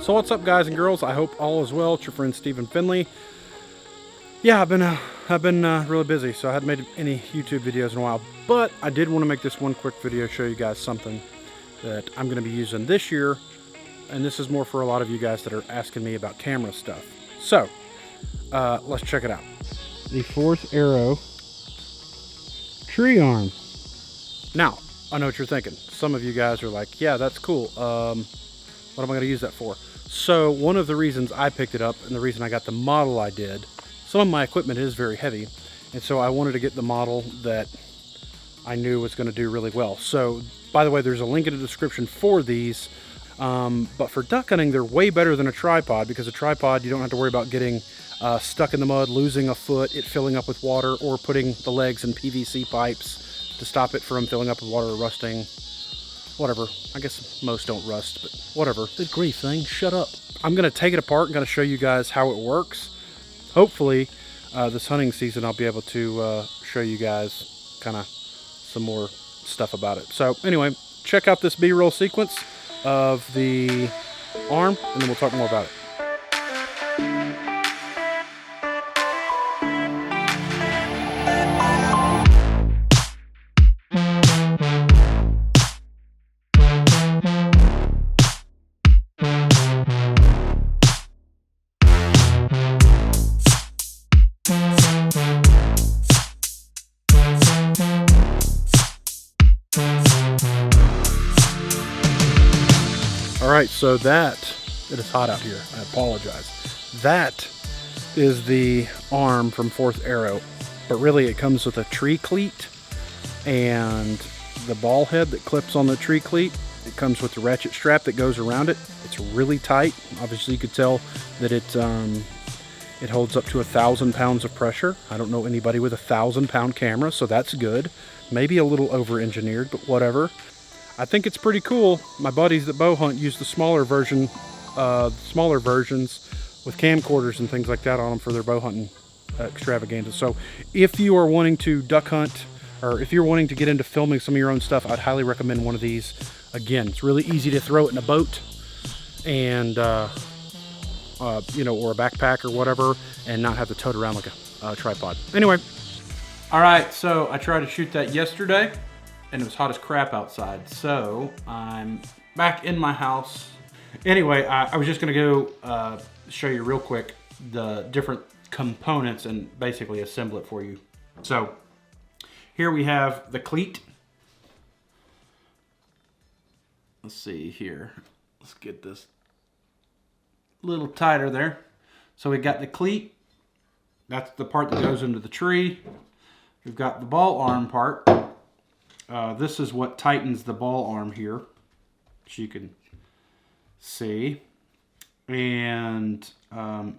So what's up, guys and girls? I hope all is well. It's your friend Stephen Finley. Yeah, I've been really busy, so I hadn't made any YouTube videos in a while. But I did want to make this one quick video, show you guys something that I'm going to be using this year, and this is more for a lot of you guys that are asking me about camera stuff. So let's check it out. The Fourth Arrow tree arm. Now, I know what you're thinking. Some of you guys are like, yeah, that's cool. What am I going to use that for? So one of the reasons I picked it up, and the reason I got the model I did, some of my equipment is very heavy, and so I wanted to get the model that I knew was going to do really well. So, by the way, there's a link in the description for these, but for duck hunting, they're way better than a tripod, because a tripod, you don't have to worry about getting stuck in the mud, losing a foot, it filling up with water, or putting the legs in PVC pipes to stop it from filling up with water or rusting. Whatever. I guess most don't rust, but whatever. Good grief, thing. Shut up. I'm going to take it apart and going to show you guys how it works. Hopefully, this hunting season, I'll be able to show you guys kind of some more stuff about it. So anyway, check out this B-roll sequence of the arm, and then we'll talk more about it. Alright, so it is hot out here, I apologize. That is the arm from Fourth Arrow, but really it comes with a tree cleat and the ball head that clips on the tree cleat. It comes with the ratchet strap that goes around it. It's really tight. Obviously you could tell that it holds up to 1,000 pounds of pressure. I don't know anybody with a 1,000-pound camera, so that's good. Maybe a little over-engineered, but whatever. I think it's pretty cool. My buddies that bow hunt use the smaller versions with camcorders and things like that on them for their bow hunting extravaganza. So if you are wanting to duck hunt, or if you're wanting to get into filming some of your own stuff, I'd highly recommend one of these. Again, it's really easy to throw it in a boat and you know, or a backpack or whatever, and not have to tote it around like a tripod. Anyway, all right, so I tried to shoot that yesterday and it was hot as crap outside, so I'm back in my house. Anyway, I was just gonna go show you real quick the different components and basically assemble it for you. So here we have the cleat. Let's see here. Let's get this a little tighter there. So we got the cleat. That's the part that goes into the tree. We've got the ball arm part. This is what tightens the ball arm here, which you can see. And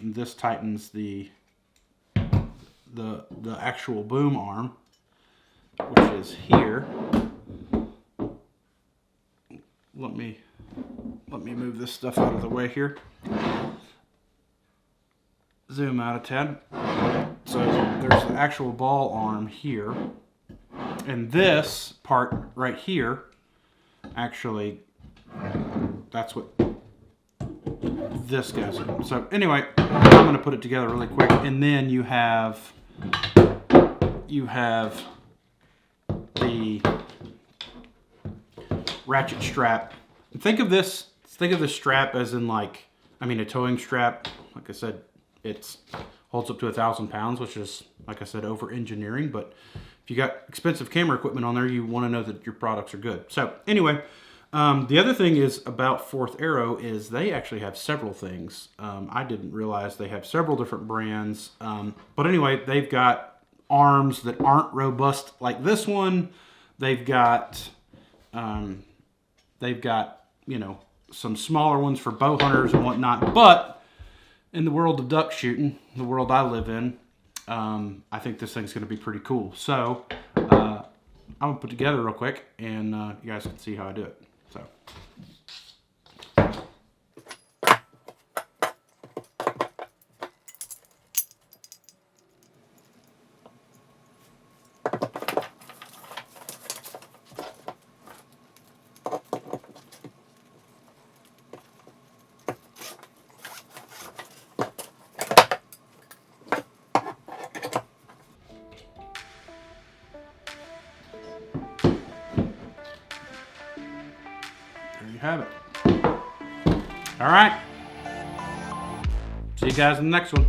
this tightens the actual boom arm, which is here. Let me move this stuff out of the way here. Zoom out a tad. So there's the actual ball arm here. And this part right here, actually, that's what this goes in. So anyway, I'm going to put it together really quick. And then you have the ratchet strap. And think of this strap as in, like, I mean, a towing strap. Like I said, it holds up to 1,000 pounds, which is, like I said, over engineering. But if you got expensive camera equipment on there, you want to know that your products are good. So anyway, the other thing is about Fourth Arrow is they actually have several things. I didn't realize they have several different brands. But anyway, they've got arms that aren't robust like this one. They've got, you know, some smaller ones for bow hunters and whatnot. But in the world of duck shooting, the world I live in, I think this thing's going to be pretty cool. So I'm going to put it together real quick, and you guys can see how I do it. So. have it. All right. See you guys in the next one.